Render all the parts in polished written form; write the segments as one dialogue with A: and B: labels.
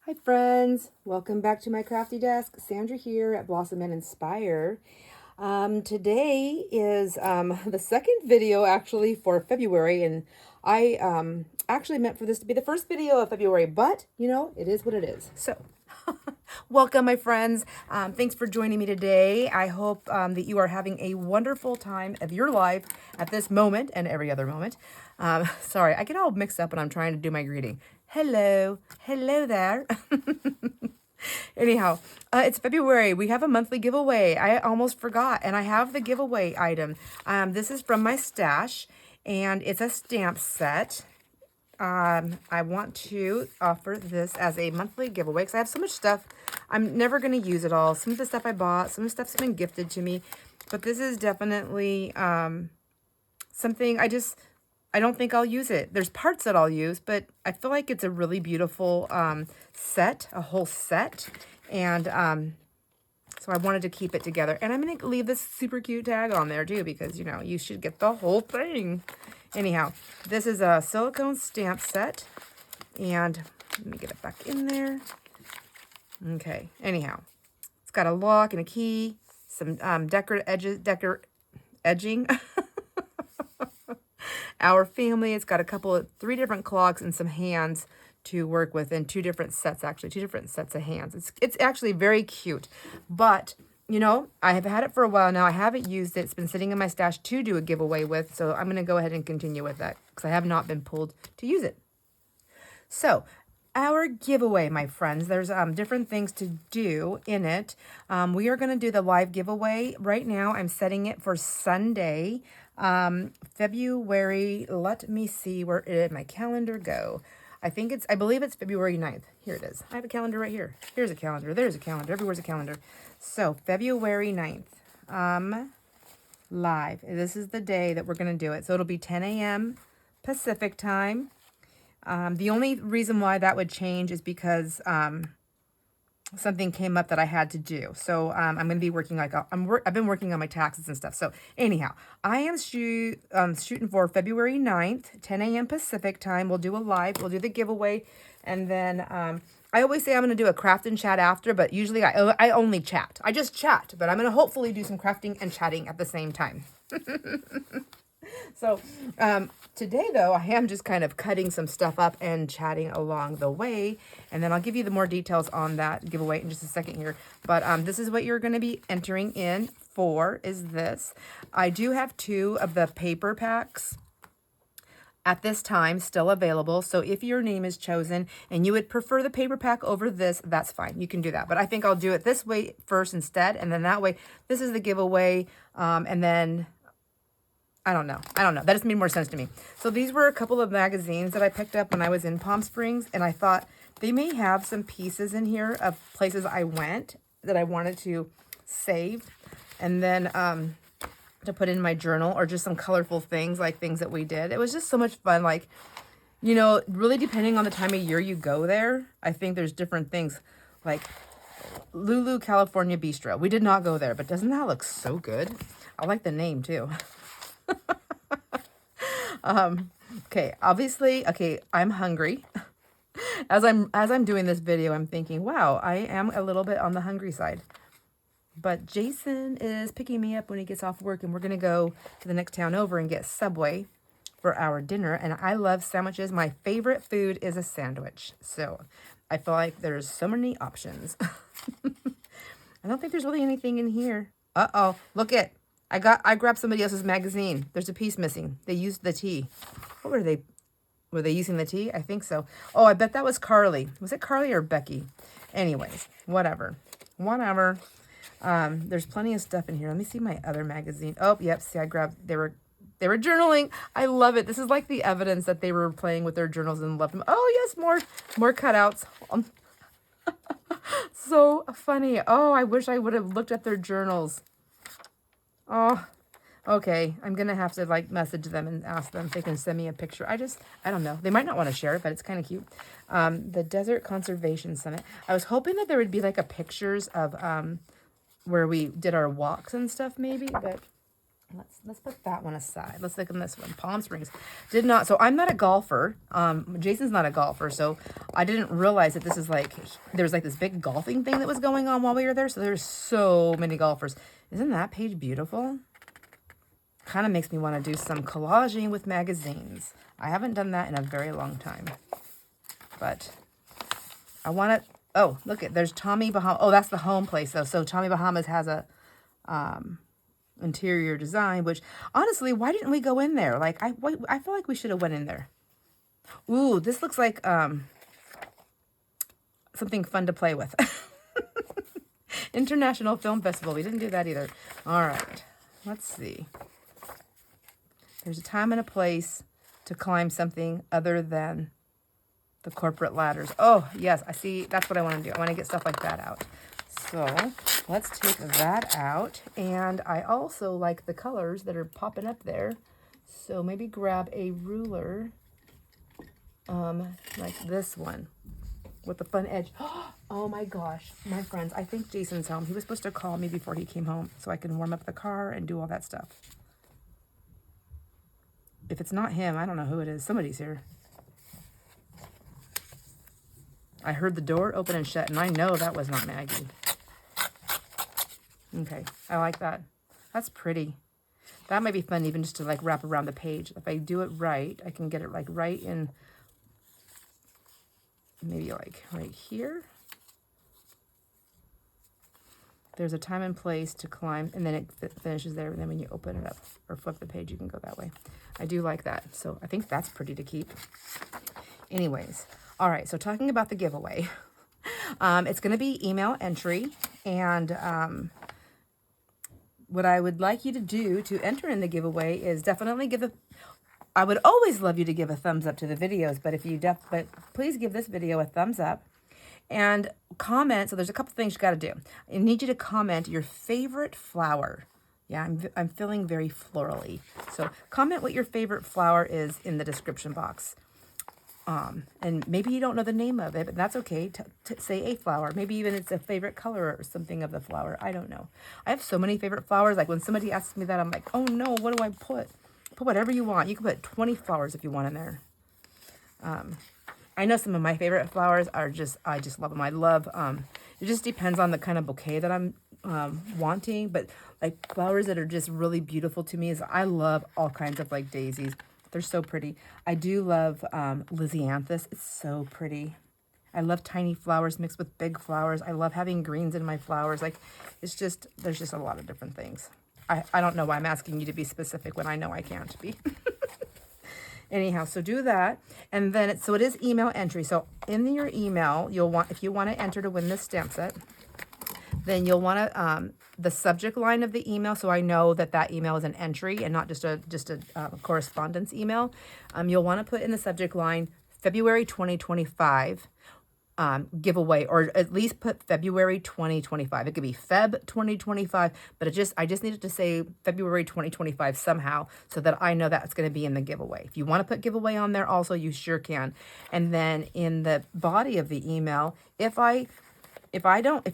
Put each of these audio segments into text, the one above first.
A: Hi friends, welcome back to my crafty desk. Sandra here at Blossom and Inspire. Today is the second video actually for February, and I actually meant for this to be the first video of February, but you know, it is what it is. So welcome my friends. Thanks for joining me today. I hope that you are having a wonderful time of your life at this moment and every other moment. Sorry, I get all mixed up when I'm trying to do my greeting. Hello there. Anyhow, it's February. We have a monthly giveaway. I almost forgot, and I have the giveaway item. This is from my stash, and it's a stamp set. I want to offer this as a monthly giveaway because I have so much stuff. I'm never going to use it all. Some of the stuff I bought, some of the stuff's been gifted to me, but this is definitely something I don't think I'll use it. There's parts that I'll use, but I feel like it's a really beautiful set, a whole set. And so I wanted to keep it together. And I'm going to leave this super cute tag on there too, because, you know, you should get the whole thing. Anyhow, this is a silicone stamp set. And let me get it back in there. Okay, anyhow, it's got a lock and a key, some edging. Our family, it's got three different clocks and some hands to work with, and two different sets of hands. It's actually very cute, but you know, I have had it for a while now. I haven't used it. It's been sitting in my stash to do a giveaway with, so I'm going to go ahead and continue with that because I have not been pulled to use it. So our giveaway, my friends, there's different things to do in it. We are going to do the live giveaway right now. I'm setting it for Sunday, February. Let me see, where did my calendar go? I believe it's February 9th. Here it is. I have a calendar right here. Here's a calendar. There's a calendar. Everywhere's a calendar. So February 9th, live. This is the day that we're going to do it. So it'll be 10 a.m. Pacific time. The only reason why that would change is because something came up that I had to do. So I'm going to be working I've been working on my taxes and stuff. So anyhow, I am shooting for February 9th, 10 a.m. Pacific time. We'll do a live. We'll do the giveaway. And then I always say I'm going to do a craft and chat after, but usually I only chat. I just chat, but I'm going to hopefully do some crafting and chatting at the same time. So today, though, I am just kind of cutting some stuff up and chatting along the way. And then I'll give you the more details on that giveaway in just a second here. But this is what you're going to be entering in for, is this. I do have 2 of the paper packs at this time still available. So if your name is chosen and you would prefer the paper pack over this, that's fine. You can do that. But I think I'll do it this way first instead. And then that way, this is the giveaway. And then I don't know. That just made more sense to me. So these were a couple of magazines that I picked up when I was in Palm Springs, and I thought they may have some pieces in here of places I went that I wanted to save, and then to put in my journal, or just some colorful things, like things that we did. It was just so much fun. Like, you know, really depending on the time of year you go there, I think there's different things, like Lulu California Bistro. We did not go there, but doesn't that look so good? I like the name too. Okay, obviously, I'm hungry. As I'm doing this video, I'm thinking, wow, I am a little bit on the hungry side. But Jason is picking me up when he gets off work, and we're going to go to the next town over and get Subway for our dinner. And I love sandwiches. My favorite food is a sandwich. So I feel like there's so many options. I don't think there's really anything in here. Uh-oh, look it. I grabbed somebody else's magazine. There's a piece missing. They used the T. What were they? Were they using the T? I think so. Oh, I bet that was Carly. Was it Carly or Becky? Anyways, whatever. There's plenty of stuff in here. Let me see my other magazine. Oh, yep. See, I grabbed. They were journaling. I love it. This is like the evidence that they were playing with their journals and left them. Oh yes, more cutouts. So funny. Oh, I wish I would have looked at their journals. Oh, okay. I'm going to have to like message them and ask them if they can send me a picture. I don't know. They might not want to share it, but it's kind of cute. The Desert Conservation Summit. I was hoping that there would be like a pictures of where we did our walks and stuff maybe, but Let's put that one aside. Let's look at this one. Palm Springs. Did not. So I'm not a golfer. Jason's not a golfer, so I didn't realize that this is like there's like this big golfing thing that was going on while we were there. So there's so many golfers. Isn't that page beautiful? Kind of makes me want to do some collaging with magazines. I haven't done that in a very long time, but I want to. Oh, look at there's Tommy Bahama. Oh, that's the home place though. So Tommy Bahamas has a interior design, which honestly, why didn't we go in there? Like I feel like we should have went in there. Ooh, this looks like something fun to play with. International Film Festival. We didn't do that either. All right, let's see. There's a time and a place to climb something other than the corporate ladders. Oh, yes, I see. That's what I want to do. I want to get stuff like that out. So let's take that out. And I also like the colors that are popping up there. So maybe grab a ruler like this one with the fun edge. Oh my gosh, my friends, I think Jason's home. He was supposed to call me before he came home so I can warm up the car and do all that stuff. If it's not him, I don't know who it is. Somebody's here. I heard the door open and shut, and I know that was not Maggie. Okay, I like that. That's pretty. That might be fun even just to like wrap around the page. If I do it right, I can get it like right in, maybe like right here. There's a time and place to climb, and then it finishes there, and then when you open it up or flip the page, you can go that way. I do like that, so I think that's pretty to keep. Anyways, all right, so talking about the giveaway, it's going to be email entry, and what I would like you to do to enter in the giveaway is definitely I would always love you to give a thumbs up to the videos, but but please give this video a thumbs up. And comment. So there's a couple things you got to do. I need you to comment your favorite flower. Yeah, I'm feeling very florally. So comment what your favorite flower is in the description box. And maybe you don't know the name of it, but that's okay. To say a flower. Maybe even it's a favorite color or something of the flower. I don't know. I have so many favorite flowers. Like when somebody asks me that, I'm like, oh no, what do I put? Put whatever you want. You can put 20 flowers if you want in there. I know some of my favorite flowers are I just love them. I love, it just depends on the kind of bouquet that I'm wanting, but like flowers that are just really beautiful to me is I love all kinds of like daisies. They're so pretty. I do love Lysianthus. It's so pretty. I love tiny flowers mixed with big flowers. I love having greens in my flowers. Like there's just a lot of different things. I don't know why I'm asking you to be specific when I know I can't be. Anyhow, so do that. And then it is email entry. So in your email, if you want to enter to win this stamp set, then you'll want to, the subject line of the email, so I know that email is an entry and not just a correspondence email. You'll want to put in the subject line, February 2025 giveaway, or at least put February 2025. It could be Feb 2025, but I just needed to say February 2025 somehow so that I know that's going to be in the giveaway. If you want to put giveaway on there also, you sure can. And then in the body of the email, if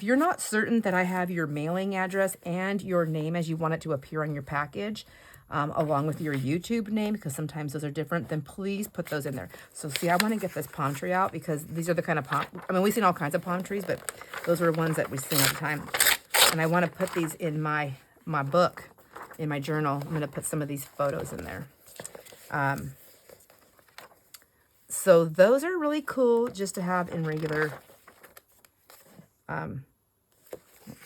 A: you're not certain that I have your mailing address and your name as you want it to appear on your package, along with your YouTube name, because sometimes those are different, then please put those in there. So see, I want to get this palm tree out because these are the kind of we've seen all kinds of palm trees, but those are ones that we've seen all the time. And I want to put these in my book, in my journal. I'm going to put some of these photos in there. So those are really cool just to have in regular. I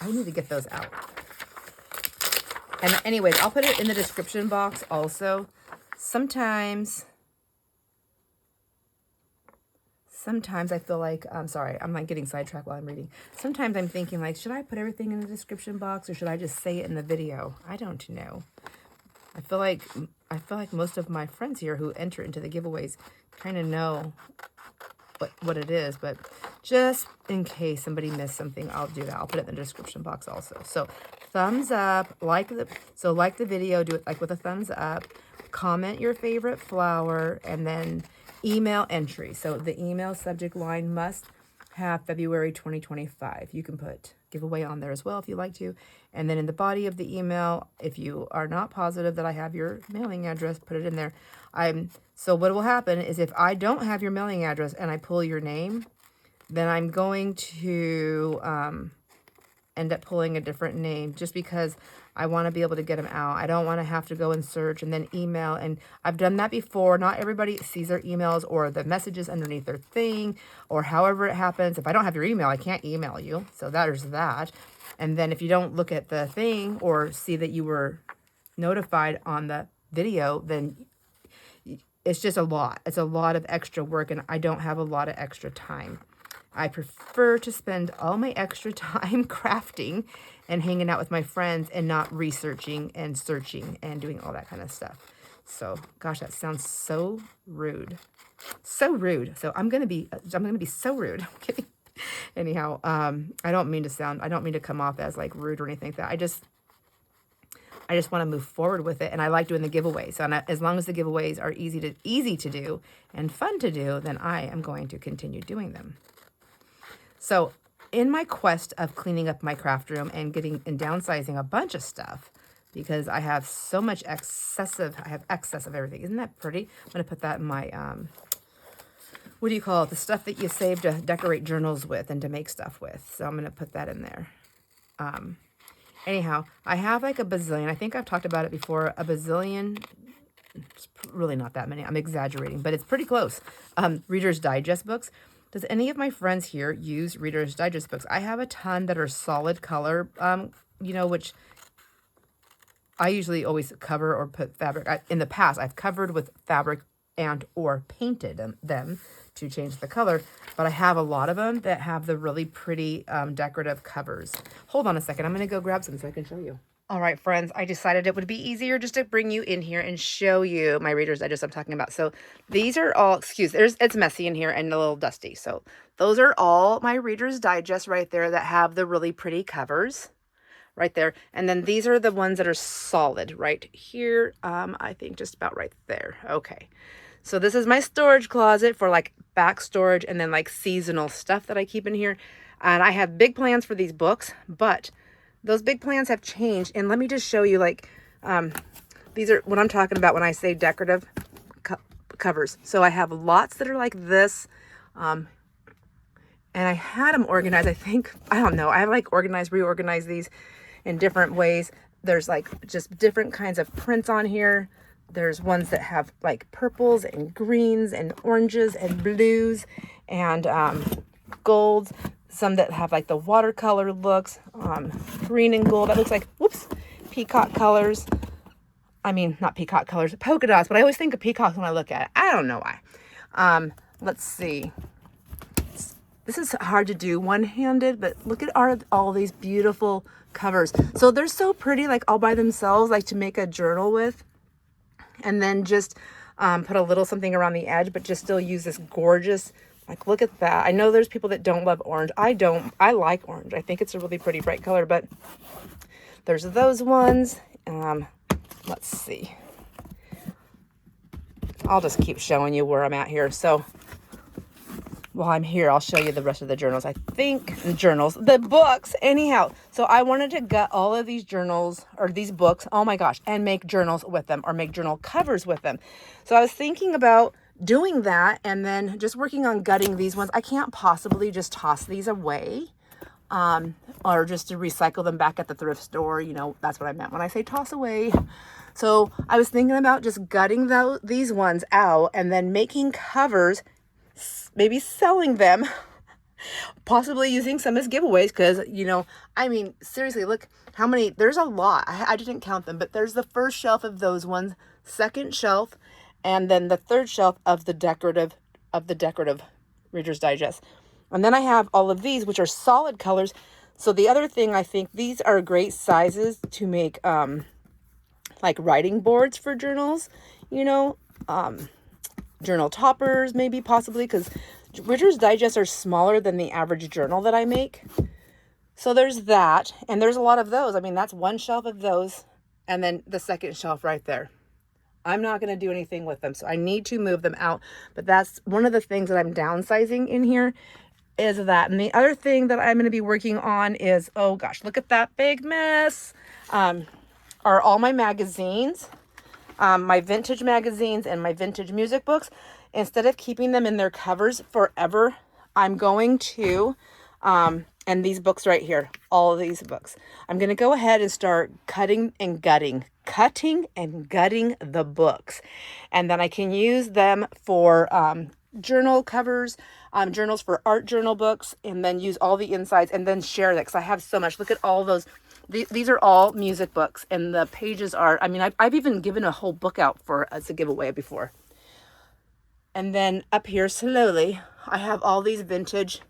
A: need to get those out. And anyways, I'll put it in the description box also. Sometimes I feel like, I'm sorry, I'm like getting sidetracked while I'm reading. Sometimes I'm thinking like, should I put everything in the description box or should I just say it in the video? I don't know. I feel like most of my friends here who enter into the giveaways kind of know what it is, but just in case somebody missed something, I'll do that. I'll put it in the description box also. So thumbs up, like the video, do it like with a thumbs up, comment your favorite flower, and then email entry. So the email subject line must have February 2025. You can put giveaway on there as well if you like to. And then in the body of the email, if you are not positive that I have your mailing address, put it in there. So what will happen is if I don't have your mailing address and I pull your name, then I'm going to end up pulling a different name just because I want to be able to get them out. I don't want to have to go and search and then email. And I've done that before. Not everybody sees their emails or the messages underneath their thing or however it happens. If I don't have your email, I can't email you. So there's that. And then if you don't look at the thing or see that you were notified on the video, then it's just a lot. It's a lot of extra work and I don't have a lot of extra time. I prefer to spend all my extra time crafting and hanging out with my friends and not researching and searching and doing all that kind of stuff. So, gosh, that sounds so rude. So rude. So I'm going to be so rude. I'm kidding. Anyhow, I don't mean to come off as like rude or anything like that. I just want to move forward with it, and I like doing the giveaways. So as long as the giveaways are easy to do and fun to do, then I am going to continue doing them. So in my quest of cleaning up my craft room and downsizing a bunch of stuff, because I have so much excess of everything. Isn't that pretty? I'm going to put that in my, what do you call it? The stuff that you save to decorate journals with and to make stuff with. So I'm going to put that in there. Anyhow, I have like a bazillion. I think I've talked about it before. A bazillion. It's really not that many. I'm exaggerating, but it's pretty close. Reader's Digest books. Does any of my friends here use Reader's Digest books? I have a ton that are solid color, which I usually always cover or put fabric. In the past, I've covered with fabric and or painted them to change the color. But I have a lot of them that have the really pretty decorative covers. Hold on a second. I'm going to go grab some so I can show you. All right, friends, I decided it would be easier just to bring you in here and show you my Reader's Digest I'm talking about. So these are all, it's messy in here and a little dusty. So those are all my Reader's Digest right there that have the really pretty covers right there. And then these are the ones that are solid right here. I think just about right there. Okay. So this is my storage closet for like back storage and then like seasonal stuff that I keep in here. And I have big plans for these books, but those big plans have changed. And let me just show you, like, these are what I'm talking about when I say decorative covers. So I have lots that are like this. And I had them organized. I don't know. I have like reorganized these in different ways. There's like just different kinds of prints on here. There's ones that have like purples and greens and oranges and blues and golds. Some that have like the watercolor looks, green and gold. That looks like, peacock colors. I mean, not peacock colors, polka dots, but I always think of peacocks when I look at it. I don't know why. Let's see. This is hard to do one-handed, but look at all these beautiful covers. So they're so pretty, like all by themselves, like to make a journal with. And then just put a little something around the edge, but just still use this gorgeous, like, look at that. I know there's people that don't love orange. I don't. I like orange. I think it's a really pretty bright color, but there's those ones. Let's see. I'll just keep showing you where I'm at here. So while I'm here, I'll show you the rest of the journals. The books. Anyhow, so I wanted to gut all of these journals or these books. Oh my gosh. And make journals with them or make journal covers with them. So I was thinking about doing that and then just working on gutting these ones. I can't possibly just toss these away or just to recycle them back at the thrift store. That's what I meant when I say toss away. So I was thinking about just gutting these ones out and then making covers, maybe selling them, possibly using some as giveaways because, seriously, look how many, there's a lot. I didn't count them, but there's the first shelf of those ones, second shelf, and then the third shelf of the decorative Reader's Digest. And then I have all of these, which are solid colors. So the other thing, I think these are great sizes to make like writing boards for journals, journal toppers, maybe possibly, because Reader's Digest are smaller than the average journal that I make. So there's that. And there's a lot of those. I mean, that's one shelf of those. And then the second shelf right there. I'm not going to do anything with them, so I need to move them out. But that's one of the things that I'm downsizing in here. is that. And the other thing that I'm going to be working on is, oh gosh, look at that big mess, are all my magazines, my vintage magazines and my vintage music books. Instead of keeping them in their covers forever, I'm going to, and these books right here, all of these books, I'm going to go ahead and start cutting and gutting the books. And then I can use them for journal covers, journals for art journal books, and then use all the insides and then share that because I have so much. Look at all those. These are all music books, and the pages are, I mean, I've even given a whole book out for as a giveaway before. And then up here slowly, I have all these vintage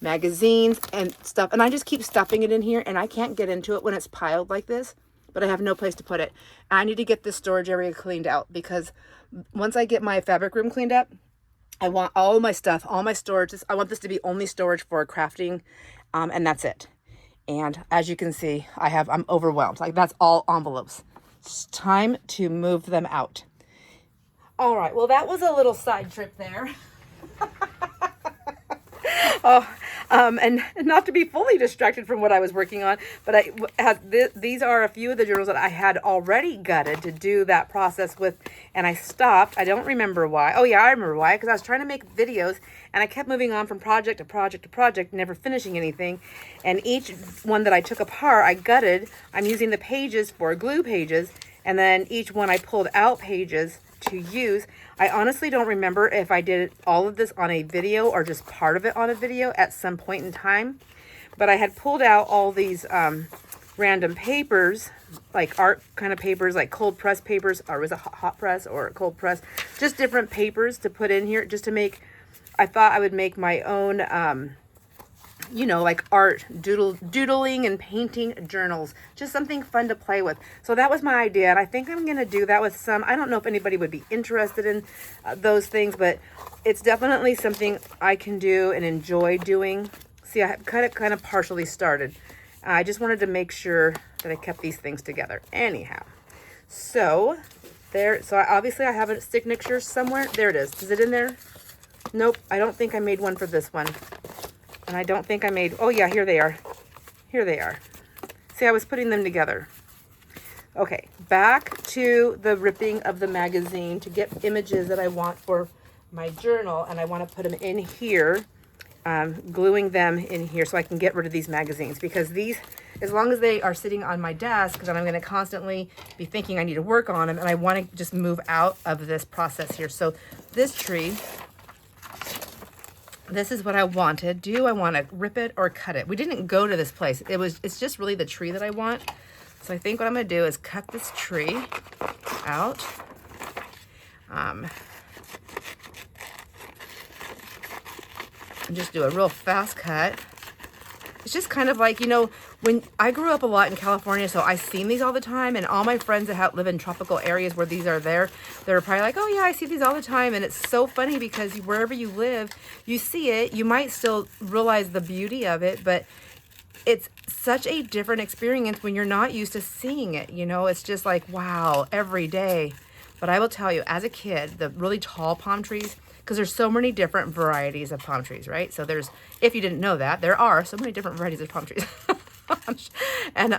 A: magazines and stuff, and I just keep stuffing it in here, and I can't get into it when it's piled like this, but I have no place to put it. I need to get this storage area cleaned out because once I get my fabric room cleaned up, I want all my stuff, all my storage. I want this to be only storage for crafting, and that's it. And as you can see, I'm overwhelmed. Like, that's all envelopes. It's time to move them out. All right, well, that was a little side trip there. And not to be fully distracted from what I was working on, but these are a few of the journals that I had already gutted to do that process with, and I stopped. I don't remember why. Oh yeah, I remember why, because I was trying to make videos, and I kept moving on from project to project to project, never finishing anything. And each one that I took apart, I gutted. I'm using the pages for glue pages, and then each one I pulled out pages to use. I honestly don't remember if I did all of this on a video or just part of it on a video at some point in time, but I had pulled out all these random papers, like art kind of papers, like cold press papers, or was it hot press or cold press, just different papers to put in here just to make, I thought I would make my own you know, like art, doodling and painting journals, just something fun to play with. So that was my idea, and I think I'm going to do that with some. I don't know if anybody would be interested in those things, but it's definitely something I can do and enjoy doing. See, I have kind of partially started. I just wanted to make sure that I kept these things together. Anyhow, so there. So obviously I have a signature somewhere. There it is. Is it in there? Nope. I don't think I made one for this one. And I don't think I made, oh yeah, here they are. Here they are. See, I was putting them together. Okay, back to the ripping of the magazine to get images that I want for my journal. And I want to put them in here, gluing them in here so I can get rid of these magazines. Because these, as long as they are sitting on my desk, then I'm going to constantly be thinking I need to work on them. And I want to just move out of this process here. So this tree, this is what I wanted. Do I want to rip it or cut it? We didn't go to this place. It's just really the tree that I want. So I think what I'm going to do is cut this tree out. And just do a real fast cut. It's just kind of like, you know, when I grew up a lot in California, so I've seen these all the time, and all my friends that live in tropical areas where these are there, they're probably like, oh yeah, I see these all the time. And it's so funny because wherever you live, you see it. You might still realize the beauty of it, but it's such a different experience when you're not used to seeing it. You know, it's just like, wow, every day. But I will tell you, as a kid, the really tall palm trees, because there's so many different varieties of palm trees, right? So there's, if you didn't know that, there are so many different varieties of palm trees. And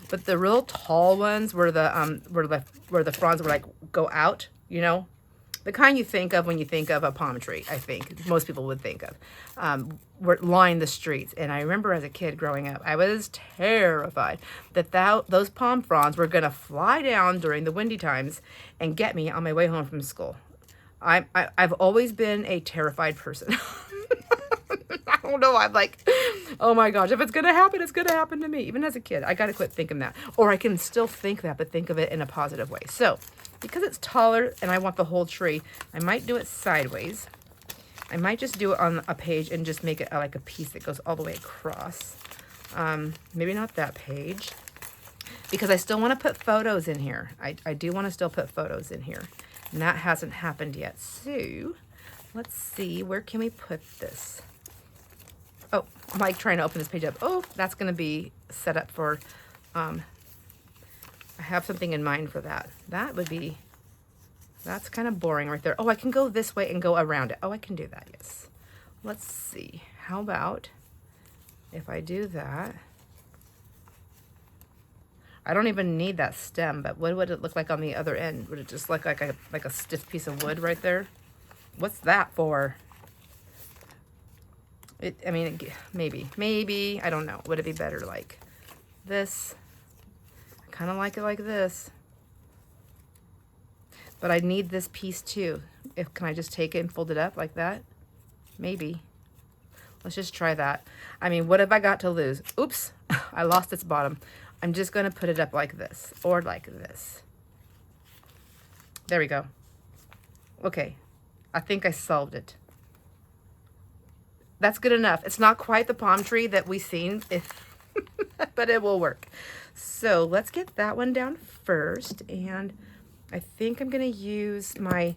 A: but the real tall ones were the fronds were like go out, you know, the kind you think of when you think of a palm tree. I think most people would think of were line the streets. And I remember as a kid growing up, I was terrified that those palm fronds were gonna fly down during the windy times and get me on my way home from school. I've always been a terrified person. I don't know. I'm like, oh my gosh, if it's going to happen, it's going to happen to me. Even as a kid, I got to quit thinking that. Or I can still think that, but think of it in a positive way. So because it's taller and I want the whole tree, I might do it sideways. I might just do it on a page and just make it like a piece that goes all the way across. Maybe not that page, because I still want to put photos in here. I do want to still put photos in here. And that hasn't happened yet. So let's see, where can we put this? Oh, I'm like trying to open this page up. Oh, that's going to be set up for, I have something in mind for that. That's kind of boring right there. Oh, I can go this way and go around it. Oh, I can do that, yes. Let's see. how about if I do that? I don't even need that stem, but what would it look like on the other end? Would it just look like a stiff piece of wood right there? What's that for? I mean, maybe, I don't know. Would it be better like this? I kind of like it like this. But I need this piece too. Can I just take it and fold it up like that? Maybe. Let's just try that. I mean, what have I got to lose? Oops, I lost its bottom. I'm just gonna put it up like this or like this. There we go. Okay, I think I solved it. That's good enough. It's not quite the palm tree that we've seen, but it will work. So let's get that one down first. And I think I'm going to use my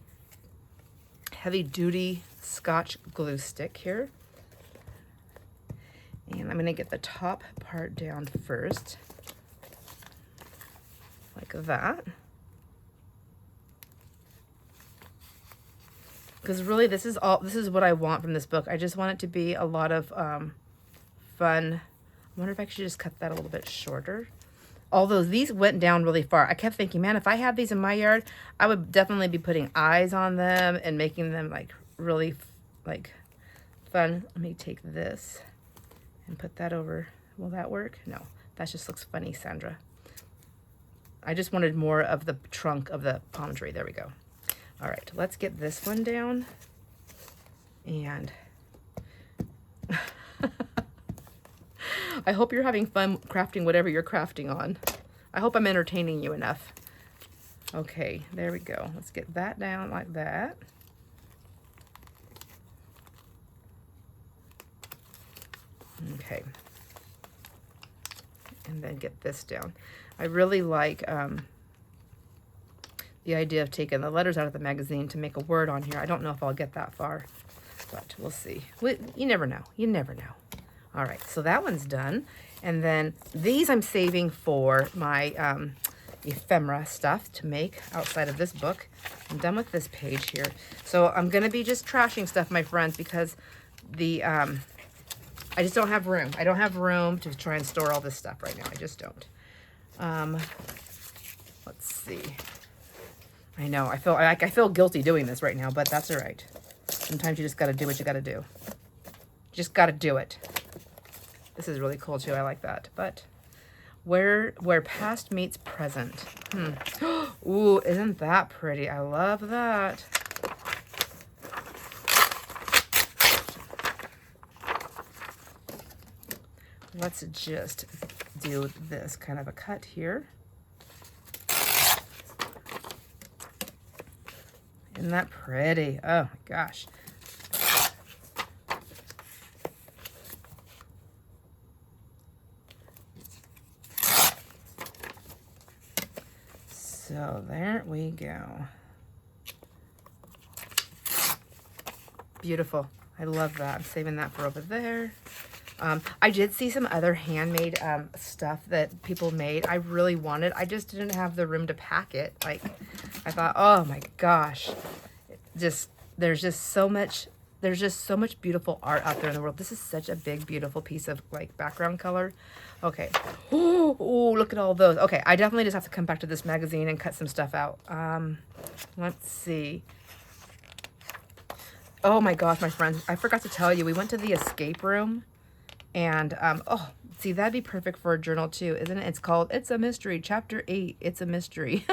A: heavy duty Scotch glue stick here. And I'm going to get the top part down first, like that. Because really this is what I want from this book. I just want it to be a lot of fun. I wonder if I should just cut that a little bit shorter. Although these went down really far. I kept thinking, man, if I had these in my yard, I would definitely be putting eyes on them and making them like really like fun. Let me take this and put that over. Will that work? No, that just looks funny, Sandra. I just wanted more of the trunk of the palm tree. There we go. All right, let's get this one down. And I hope you're having fun crafting whatever you're crafting on. I hope I'm entertaining you enough. Okay, there we go. Let's get that down like that. Okay. And then get this down. I really like the idea of taking the letters out of the magazine to make a word on here. I don't know if I'll get that far, but we'll see. You never know. You never know. All right, so that one's done. And then these I'm saving for my ephemera stuff to make outside of this book. I'm done with this page here. So I'm going to be just trashing stuff, my friends, because I just don't have room. I don't have room to try and store all this stuff right now. I just don't. Let's see. I know, I feel guilty doing this right now, but that's all right. Sometimes you just got to do what you got to do. Just got to do it. This is really cool too. I like that. But where past meets present. Ooh, isn't that pretty? I love that. Let's just do this kind of a cut here. Isn't that pretty? Oh my gosh. So there we go. Beautiful. I love that. I'm saving that for over there. I did see some other handmade stuff that people made. I really wanted. I just didn't have the room to pack it. Like, I thought, oh my gosh, there's just so much beautiful art out there in the world. This is such a big, beautiful piece of like background color. Okay. Oh, look at all those. Okay, I definitely just have to come back to this magazine and cut some stuff out. Let's see. Oh my gosh, my friends, I forgot to tell you, we went to the escape room. And, oh, see, that'd be perfect for a journal too, isn't it? It's called It's a Mystery, Chapter 8. It's a Mystery.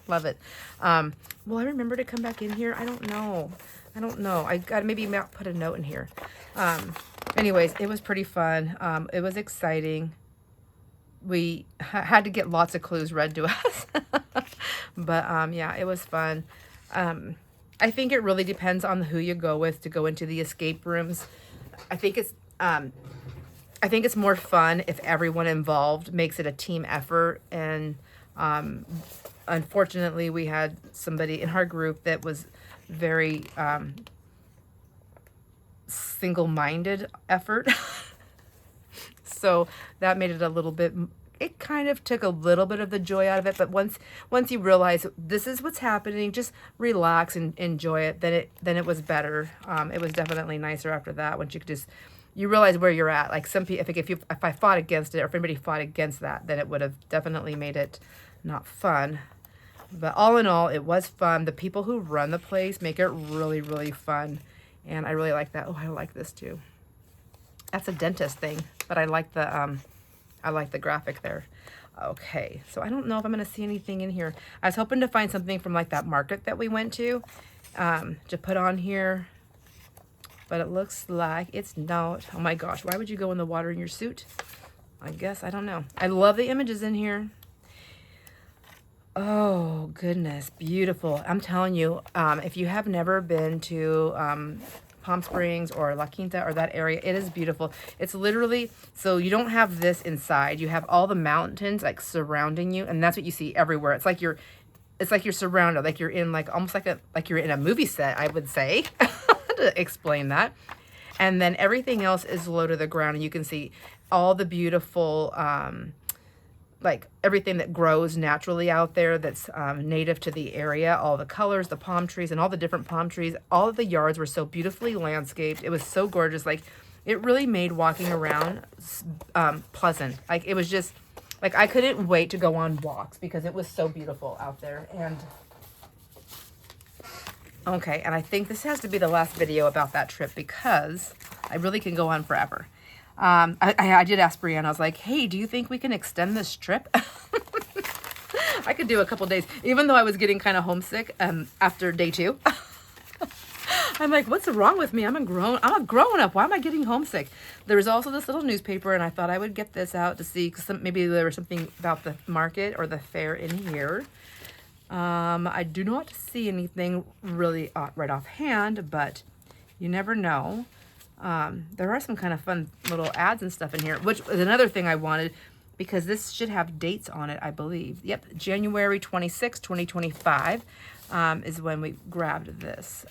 A: Love it. Will I remember to come back in here? I don't know. I got to maybe put a note in here. Anyways, it was pretty fun. It was exciting. We had to get lots of clues read to us. But, yeah, it was fun. I think it really depends on who you go with to go into the escape rooms. I think it's more fun if everyone involved makes it a team effort. And unfortunately, we had somebody in our group that was very single-minded effort. So that made it a little bit, it kind of took a little bit of the joy out of it. But once you realize this is what's happening, just relax and enjoy it, then it was better. It was definitely nicer after that, once you could just you realize where you're at. Like some people, if I fought against it, or if anybody fought against that, then it would have definitely made it not fun. But all in all, it was fun. The people who run the place make it really, really fun. And I really like that. Oh, I like this too. That's a dentist thing, but I like the graphic there. Okay, so I don't know if I'm going to see anything in here. I was hoping to find something from like that market that we went to put on here. But it looks like it's not. Oh my gosh, why would you go in the water in your suit? I guess, I don't know. I love the images in here. Oh, goodness, beautiful. I'm telling you, if you have never been to Palm Springs or La Quinta or that area, it is beautiful. It's literally, so you don't have this inside. You have all the mountains like surrounding you, and that's what you see everywhere. It's like you're surrounded, like you're in like almost like you're in a movie set, I would say, to explain that. And then everything else is low to the ground, and you can see all the beautiful like everything that grows naturally out there that's native to the area, all the colors, the palm trees, and all the different palm trees. All of the yards were so beautifully landscaped. It was so gorgeous. Like, it really made walking around pleasant. Like, it was just, like, I couldn't wait to go on walks because it was so beautiful out there. And, okay, and I think this has to be the last video about that trip because I really can go on forever. I did ask Brianna, I was like, hey, do you think we can extend this trip? I could do a couple days, even though I was getting kind of homesick after day 2. I'm like, what's wrong with me? I'm a grown up. Why am I getting homesick? There was also this little newspaper, and I thought I would get this out to see, because maybe there was something about the market or the fair in here. I do not see anything really right offhand, but you never know. There are some kind of fun little ads and stuff in here, which is another thing I wanted, because this should have dates on it, I believe. Yep, January 26, 2025 is when we grabbed this.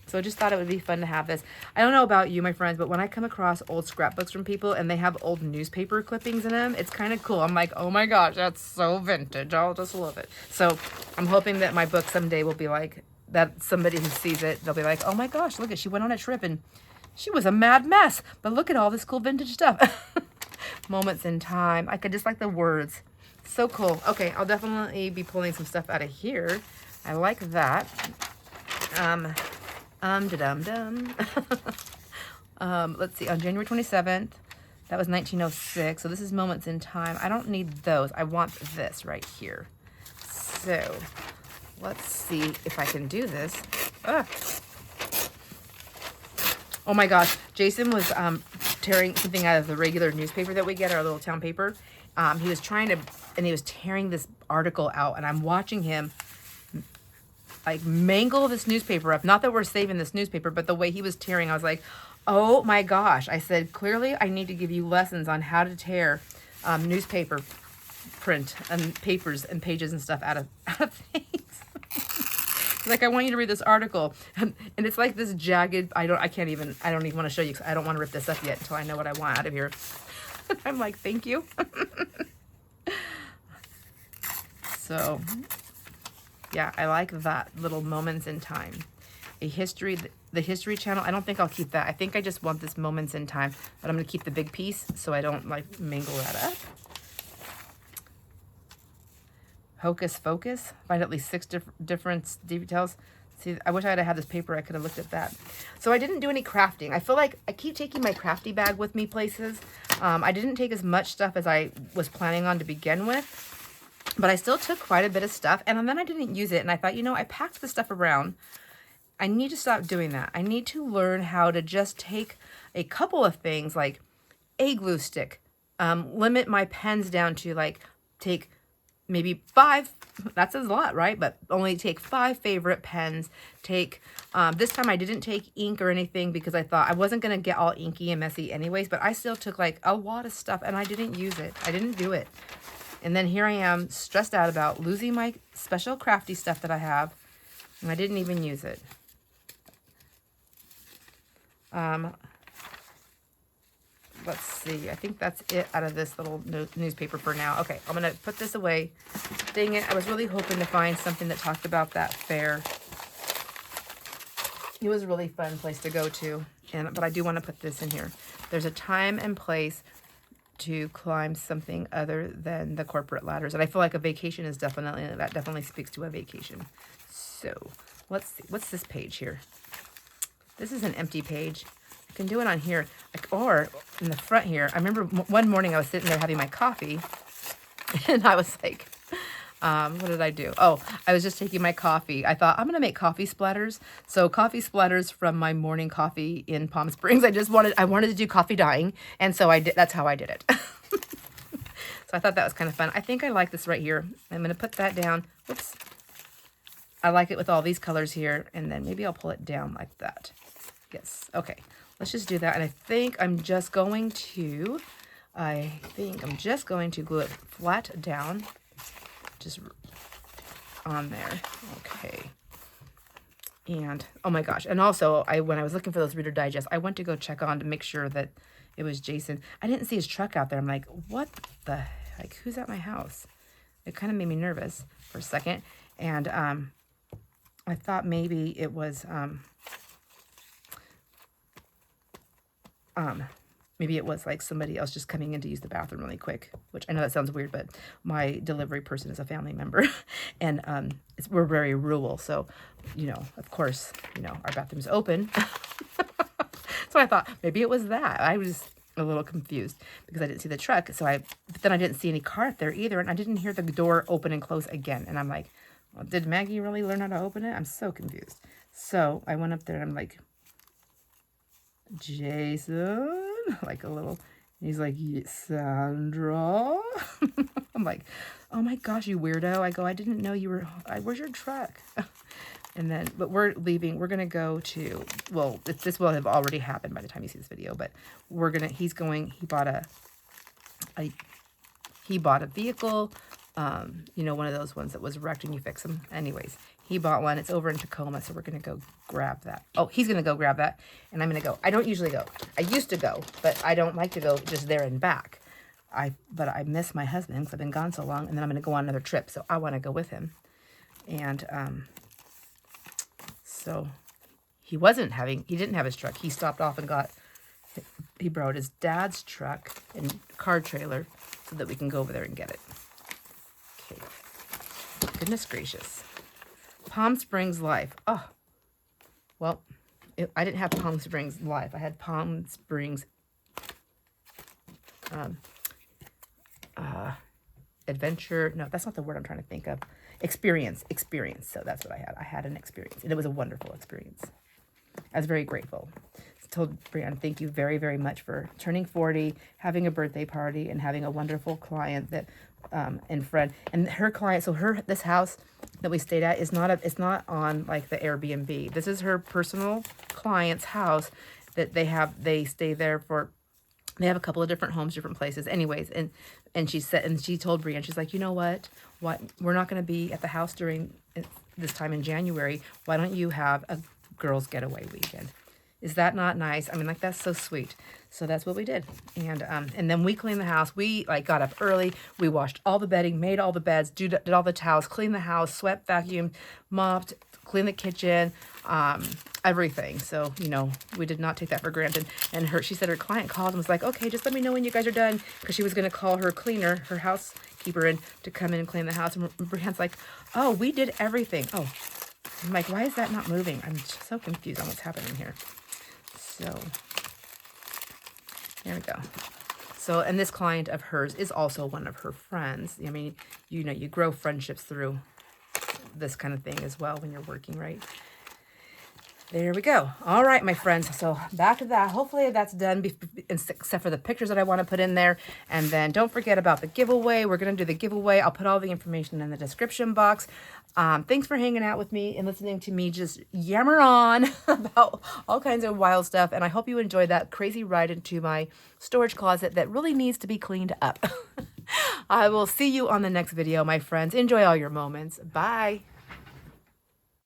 A: So I just thought it would be fun to have this. I don't know about you, my friends, but when I come across old scrapbooks from people and they have old newspaper clippings in them, it's kind of cool. I'm like, oh my gosh, that's so vintage. I'll just love it. So I'm hoping that my book someday will be like that. Somebody who sees it, they'll be like, oh my gosh, look at, she went on a trip and she was a mad mess, but look at all this cool vintage stuff. Moments in time. I could just like the words. So cool. Okay, I'll definitely be pulling some stuff out of here. I like that. Let's see, on January 27th, that was 1906. So this is Moments in Time. I don't need those. I want this right here. So let's see if I can do this. Oh my gosh. Jason was tearing something out of the regular newspaper that we get, our little town paper. He was trying to, and he was tearing this article out, and I'm watching him like mangle this newspaper up. Not that we're saving this newspaper, but the way he was tearing, I was like, oh my gosh. I said, clearly I need to give you lessons on how to tear newspaper print and papers and pages and stuff out of things. Like, I want you to read this article, and it's like this jagged, I don't even want to show you because I don't want to rip this up yet until I know what I want out of here. I'm like, thank you. So yeah, I like that little Moments in Time. The History Channel, I don't think I'll keep that. I think I just want this Moments in Time, but I'm going to keep the big piece so I don't like mingle that up. Hocus Focus, find at least 6 different details. See, I wish I had had this paper. I could have looked at that. So I didn't do any crafting. I feel like I keep taking my crafty bag with me places. I didn't take as much stuff as I was planning on to begin with. But I still took quite a bit of stuff, and then I didn't use it, and I thought, you know, I packed the stuff around. I need to stop doing that. I need to learn how to just take a couple of things, like a glue stick, limit my pens down to, like, take maybe 5, that's a lot, right? But only take 5 favorite pens. Take, this time I didn't take ink or anything because I thought I wasn't going to get all inky and messy anyways, but I still took, like, a lot of stuff, and I didn't use it. I didn't do it. And then here I am, stressed out about losing my special crafty stuff that I have, and I didn't even use it. Let's see. I think that's it out of this little newspaper for now. Okay, I'm going to put this away. Dang it, I was really hoping to find something that talked about that fair. It was a really fun place to go to. but I do want to put this in here. There's a time and place to climb something other than the corporate ladders. And I feel like a vacation is definitely speaks to a vacation. So let's see. What's this page here? This is an empty page. I can do it on here, or in the front here. I remember one morning I was sitting there having my coffee, and I was like, what did I do? Oh, I was just taking my coffee. I thought I'm going to make coffee splatters. So coffee splatters from my morning coffee in Palm Springs. I wanted to do coffee dyeing. And so I did, that's how I did it. So I thought that was kind of fun. I think I like this right here. I'm going to put that down. Whoops. I like it with all these colors here. And then maybe I'll pull it down like that. Yes. Okay. Let's just do that. And I think I'm just going to glue it flat down. Just on there. Okay. And oh my gosh. And also when I was looking for those Reader Digest, I went to go check on to make sure that it was Jason. I didn't see his truck out there. I'm like, what the heck? Who's at my house? It kind of made me nervous for a second. And I thought maybe it was maybe it was like somebody else just coming in to use the bathroom really quick, which I know that sounds weird, but my delivery person is a family member, and we're very rural. So, of course, our bathroom's open. So I thought maybe it was that. I was a little confused because I didn't see the truck. But then I didn't see any car there either. And I didn't hear the door open and close again. And I'm like, well, did Maggie really learn how to open it? I'm so confused. So I went up there and I'm like, Jason, like a little, he's like, Sandra. I'm like, oh my gosh, you weirdo. I go, I didn't know you were, where's your truck? And then, but we're leaving, we're going to go to, well, this will have already happened by the time you see this video, but he bought a vehicle, one of those ones that was wrecked and you fix them. Anyways, he bought one. It's over in Tacoma, so we're going to go grab that. Oh, he's going to go grab that, and I'm going to go. I don't usually go. I used to go, but I don't like to go just there and back. But I miss my husband because I've been gone so long, and then I'm going to go on another trip, so I want to go with him. And so he didn't have his truck. He stopped off and he borrowed his dad's truck and car trailer so that we can go over there and get it. Okay. Goodness gracious. Palm Springs Life. Oh, well, I didn't have Palm Springs Life. I had Palm Springs Adventure. No, that's not the word I'm trying to think of. Experience. So that's what I had. I had an experience, and it was a wonderful experience. I was very grateful. I told Brianne, thank you very, very much for turning 40, having a birthday party, and having a wonderful client that and friend. And her client, so this house that we stayed at it's not on like the Airbnb. This is her personal client's house that they stay there for. They have a couple of different homes, different places. Anyways, and she told Brianne, she's like, you know what? We're not going to be at the house during this time in January. Why don't you have a girls' getaway weekend? Is that not nice? I mean, like, that's so sweet. So that's what we did. And then we cleaned the house. We got up early. We washed all the bedding, made all the beds, did all the towels, cleaned the house, swept, vacuumed, mopped, cleaned the kitchen, everything. So, we did not take that for granted. And she said her client called and was like, okay, just let me know when you guys are done. Because she was going to call her cleaner, her housekeeper, in to come in and clean the house. And Brianne's like, oh, we did everything. Oh, I'm like, why is that not moving? I'm so confused on what's happening here. So, there we go. So, and this client of hers is also one of her friends. I mean, you grow friendships through this kind of thing as well when you're working, right? There we go. All right, my friends. So back to that. Hopefully that's done, except for the pictures that I want to put in there. And then don't forget about the giveaway. We're going to do the giveaway. I'll put all the information in the description box. Thanks for hanging out with me and listening to me just yammer on about all kinds of wild stuff. And I hope you enjoyed that crazy ride into my storage closet that really needs to be cleaned up. I will see you on the next video, my friends. Enjoy all your moments. Bye.